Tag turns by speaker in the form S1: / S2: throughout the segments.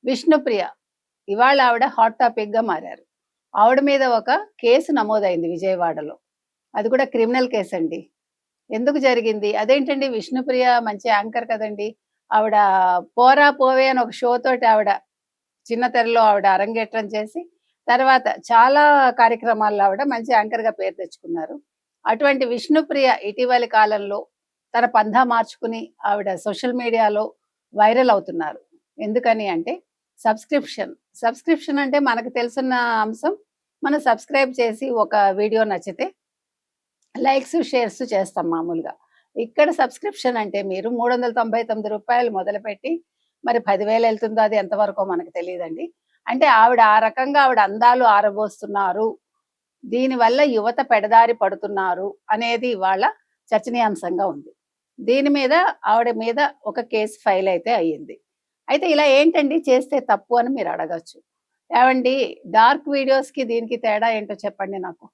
S1: విష్ణుప్రియ ఇవాళ ఆవిడ హాట్ టాపిక్‌గా మారారు. ఆవిడ మీద ఒక కేసు నమోదైంది విజయవాడలో. అది కూడా క్రిమినల్ కేసండి. ఎందుకు జరిగింది? అదేంటండి విష్ణుప్రియ మంచి యాంకర్ కదండీ! ఆవిడ 'పోరా పోవే' అని ఒక షో తోటి ఆవిడ చిన్న తెరలో ఆవిడ అరంగేట్రం చేసి, తర్వాత చాలా కార్యక్రమాల్లో ఆవిడ మంచి యాంకర్‌గా పేరు తెచ్చుకున్నారు. అటువంటి విష్ణుప్రియ ఇటీవలి కాలంలో తన పంథా మార్చుకుని ఆవిడ సోషల్ మీడియాలో వైరల్ అవుతున్నారు. ఎందుకని అంటే సబ్స్క్రిప్షన్ అంటే మనకు తెలుసున్న అంశం. మనం సబ్స్క్రైబ్ చేసి ఒక వీడియో నచ్చితే లైక్స్, షేర్స్ చేస్తాం మామూలుగా. ఇక్కడ సబ్స్క్రిప్షన్ అంటే మీరు రూ. 399 మొదలుపెట్టి మరి 10,000 ఎళ్తుందో అది ఎంతవరకో మనకు తెలీదండి. అంటే ఆవిడ ఆ రకంగా ఆవిడ అందాలు ఆరబోస్తున్నారు. దీనివల్ల యువత పెడదారి పడుతున్నారు అనేది ఇవాళ చర్చనీయాంశంగా ఉంది. దీని మీద ఆవిడ మీద ఒక కేసు ఫైల్ అయితే అయ్యింది. అయితే ఇలా ఏంటండి చేస్తే తప్పు అని మీరు అడగొచ్చు. ఏవండీ డార్క్ వీడియోస్‌కి దీనికి తేడా ఏంటో చెప్పండి నాకు?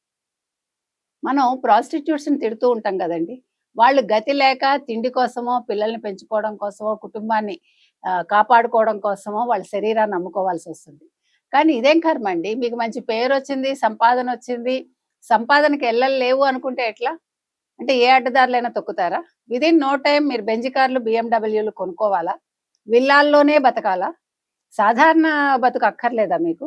S1: మనం ప్రాస్టిట్యూట్స్‌ని తిడుతూ ఉంటాం గదండీ! వాళ్ళు గతి లేక తిండి కోసమో, పిల్లల్ని పెంచుకోవడం కోసమో, కుటుంబాన్ని కాపాడుకోవడం కోసమో వాళ్ళ శరీరాన్ని అమ్ముకోవాల్సొస్తుంది. కానీ ఇదేం కర్మండి? మీకు మంచి పేరొచ్చింది, సంపాదనొచ్చింది, సంపాదనకి ఎల్లలు లేవు అనుకుంటే ఎట్లా? అంటే ఏ అడ్డదారులైనా తొక్కుతారా? వితిన్ నో టైమ్ మీరు బెంజ్ కార్లు, బీఎండబ్ల్యూలు కొనుక్కోవాలా? విల్లాల్లోనే బతకాలా? సాధారణ బతుకు అక్కర్లేదా మీకు?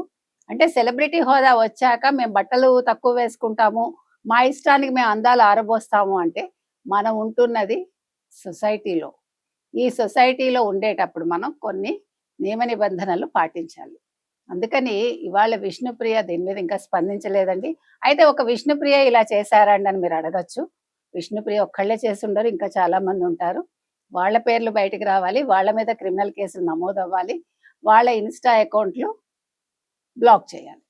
S1: అంటే సెలబ్రిటీ హోదా వచ్చాక మేము బట్టలు తక్కువ వేసుకుంటాము, మా ఇష్టానికి మేము అందాలు ఆరబోస్తాము అంటే, మనం ఉంటున్నది సొసైటీలో. ఈ సొసైటీలో ఉండేటప్పుడు మనం కొన్ని నియమ నిబంధనలు పాటించాలి. అందుకని ఇవాళ విష్ణుప్రియ దీని మీద ఇంకా స్పందించలేదండి. అయితే ఒక విష్ణుప్రియ ఇలా చేశారా అండి అని మీరు అడగొచ్చు. విష్ణుప్రియ ఒక్కళ్ళే చేసుండరు. ఇంకా చాలా మంది ఉంటారు. వాళ్ళ పేర్లు బయటికి రావాలి. వాళ్ళ మీద క్రిమినల్ కేసులు నమోదవ్వాలి. వాళ్ళ ఇన్‌స్టా అకౌంట్‌లు బ్లాక్ చేయాలి.